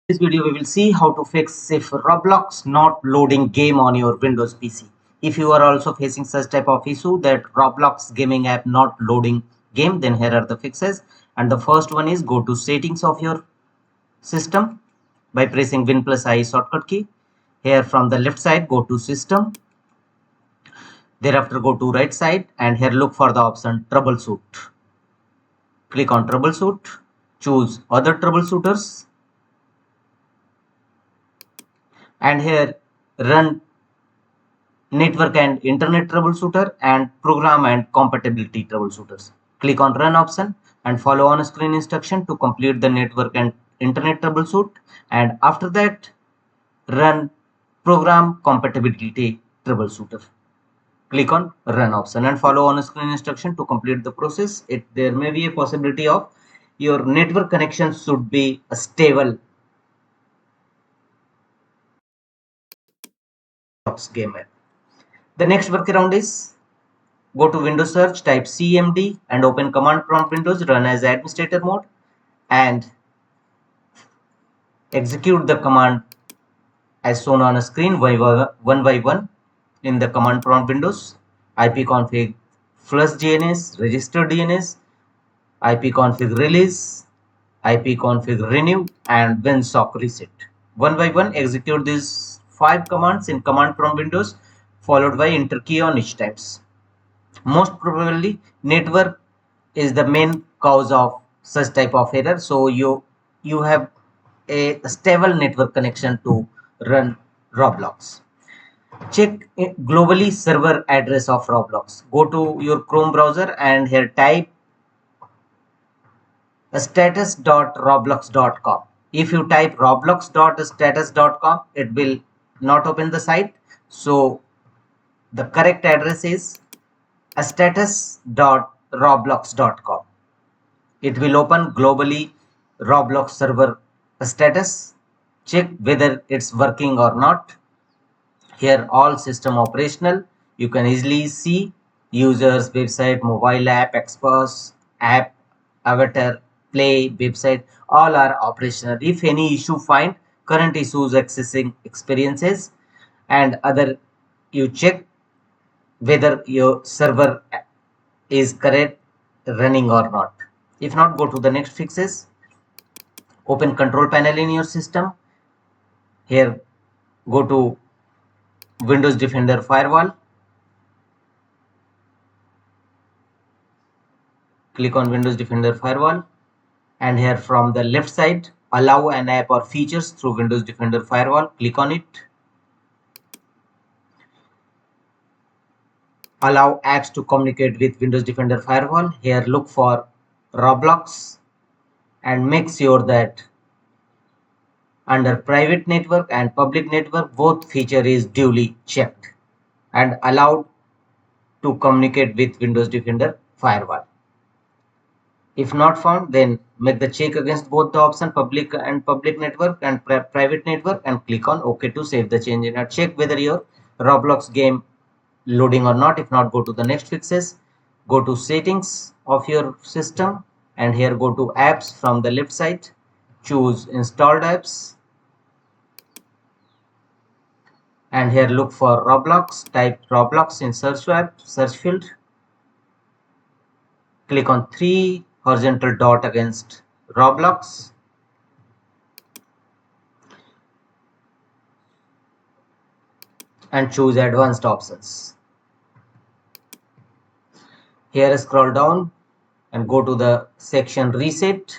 This video we will see how to fix if Roblox not loading game on your Windows PC. If you are also facing such type of issue that Roblox gaming app not loading game, then here are the fixes. And the first one is go to settings of your system by pressing Win plus I shortcut key. Here from the left side go to system. Thereafter go to right side and here look for the option troubleshoot. Click on troubleshoot. Choose other troubleshooters. And here run network and internet troubleshooter and program and compatibility troubleshooters. Click on run option and follow on screen instruction to complete the network and internet troubleshoot, and after that run program compatibility troubleshooter. Click on run option and follow on screen instruction to complete the process. There may be a possibility of your network connection should be stable game app. The next workaround is go to Windows search, type CMD and open command prompt Windows, run as administrator mode and execute the command as shown on a screen one by one in the command prompt Windows. ipconfig flush DNS, register DNS, ipconfig release, ipconfig renew and winsock reset. One by one execute these 5 commands in command prompt Windows followed by enter key on each times. Most probably network is the main cause of such type of error, so you have a stable network connection to run Roblox. Check globally server address of Roblox. Go to your Chrome browser and here type status.roblox.com. If you type roblox.status.com, it will not open the site, so the correct address is status.roblox.com. It will open globally Roblox server status. Check whether it's working or not. Here all system operational. You can easily see users, website, mobile app, experts, app, avatar, play, website, all are operational. If any issue find, current issues, accessing experiences and other, you check whether your server is correct running or not. If not, go to the next fixes. Open control panel in your system. Here go to Windows Defender Firewall. Click on Windows Defender Firewall and here from the left side allow an app or features through Windows Defender Firewall. Click on it. Allow apps to communicate with Windows Defender Firewall. Here look for Roblox and make sure that under private network and public network both feature is duly checked and allowed to communicate with Windows Defender Firewall. If not found, then make the check against both the option public network and private network and click on OK to save the change and check whether your Roblox game loading or not. If not, go to the next fixes. Go to settings of your system and here go to apps from the left side. Choose installed apps and here look for Roblox. Type Roblox in search field. Click on 3 horizontal dot against Roblox and choose advanced options. Here scroll down and go to the section reset.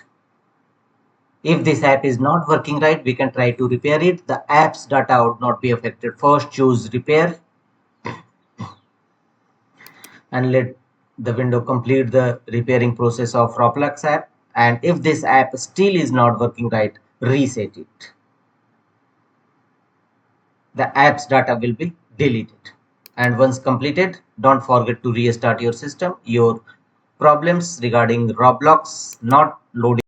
If this app is not working right, we can try to repair it. The app's data would not be affected. First choose repair and let the window complete the repairing process of Roblox app, and if this app still is not working right, reset it. The app's data will be deleted, and once completed, don't forget to restart your system. Your problems regarding Roblox not loading